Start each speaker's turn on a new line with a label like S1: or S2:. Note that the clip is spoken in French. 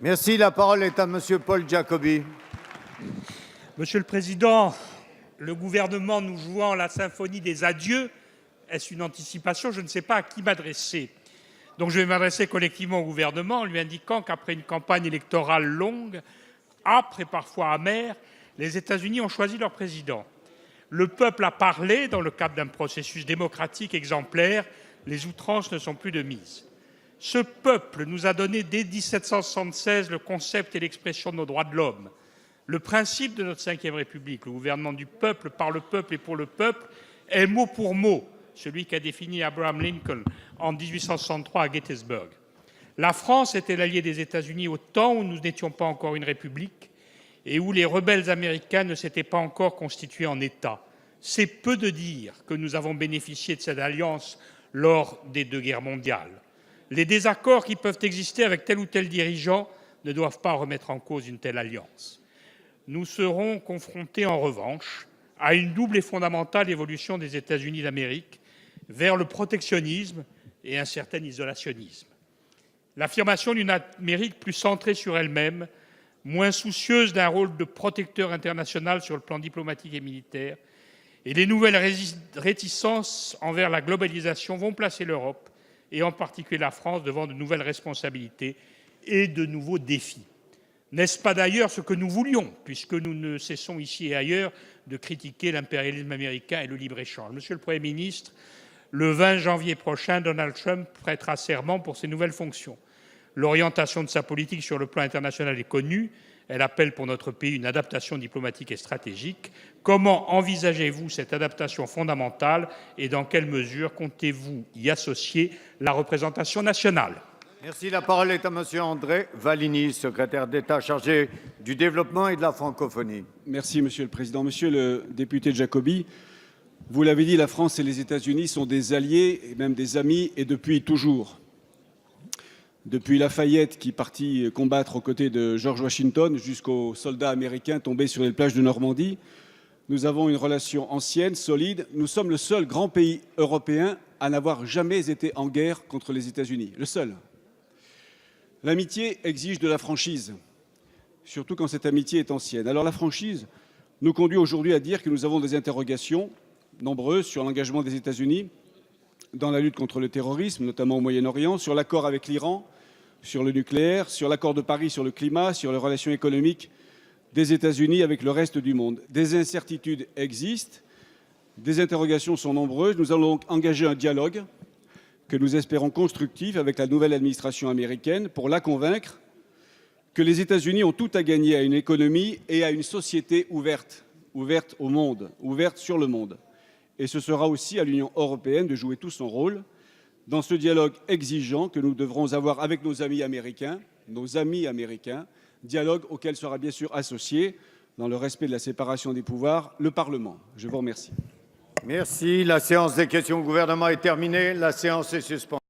S1: Merci. La parole est à Monsieur Paul Giacobbi.
S2: Monsieur le Président, le gouvernement nous jouant la symphonie des adieux, est-ce une anticipation? Je ne sais pas à qui m'adresser. Donc je vais m'adresser collectivement au gouvernement en lui indiquant qu'après une campagne électorale longue, âpre et parfois amère, les États-Unis ont choisi leur président. Le peuple a parlé dans le cadre d'un processus démocratique exemplaire. Les outrances ne sont plus de mise. Ce peuple nous a donné dès 1776 le concept et l'expression de nos droits de l'homme. Le principe de notre Ve République, le gouvernement du peuple, par le peuple et pour le peuple, est mot pour mot celui qu'a défini Abraham Lincoln en 1863 à Gettysburg. La France était l'allié des États-Unis au temps où nous n'étions pas encore une république et où les rebelles américains ne s'étaient pas encore constitués en État. C'est peu de dire que nous avons bénéficié de cette alliance lors des 2 guerres mondiales. Les désaccords qui peuvent exister avec tel ou tel dirigeant ne doivent pas remettre en cause une telle alliance. Nous serons confrontés en revanche à une double et fondamentale évolution des États-Unis d'Amérique vers le protectionnisme et un certain isolationnisme. L'affirmation d'une Amérique plus centrée sur elle-même, moins soucieuse d'un rôle de protecteur international sur le plan diplomatique et militaire, et les nouvelles réticences envers la globalisation vont placer l'Europe, et en particulier la France, devant de nouvelles responsabilités et de nouveaux défis. N'est-ce pas d'ailleurs ce que nous voulions, puisque nous ne cessons ici et ailleurs de critiquer l'impérialisme américain et le libre-échange? Monsieur le Premier ministre, le 20 janvier prochain, Donald Trump prêtera serment pour ses nouvelles fonctions. L'orientation de sa politique sur le plan international est connue. Elle appelle pour notre pays une adaptation diplomatique et stratégique. Comment envisagez-vous cette adaptation fondamentale et dans quelle mesure comptez-vous y associer la représentation nationale?
S1: Merci. La parole est à Monsieur André Valigny, secrétaire d'État chargé du développement et de la francophonie.
S3: Merci, Monsieur le Président. Monsieur le député Giacobbi, vous l'avez dit, la France et les États-Unis sont des alliés et même des amis, et depuis toujours. Depuis Lafayette qui partit combattre aux côtés de George Washington jusqu'aux soldats américains tombés sur les plages de Normandie, nous avons une relation ancienne, solide. Nous sommes le seul grand pays européen à n'avoir jamais été en guerre contre les États-Unis. Le seul. L'amitié exige de la franchise, surtout quand cette amitié est ancienne. Alors la franchise nous conduit aujourd'hui à dire que nous avons des interrogations nombreuses sur l'engagement des États-Unis dans la lutte contre le terrorisme, notamment au Moyen-Orient, sur l'accord avec l'Iran, sur le nucléaire, sur l'accord de Paris sur le climat, sur les relations économiques des États-Unis avec le reste du monde. Des incertitudes existent, des interrogations sont nombreuses. Nous allons donc engager un dialogue que nous espérons constructif avec la nouvelle administration américaine pour la convaincre que les États-Unis ont tout à gagner à une économie et à une société ouverte au monde, ouverte sur le monde. Et ce sera aussi à l'Union européenne de jouer tout son rôle dans ce dialogue exigeant que nous devrons avoir avec nos amis américains, dialogue auquel sera bien sûr associé, dans le respect de la séparation des pouvoirs, le Parlement. Je vous remercie.
S1: Merci. La séance des questions au gouvernement est terminée. La séance est suspendue.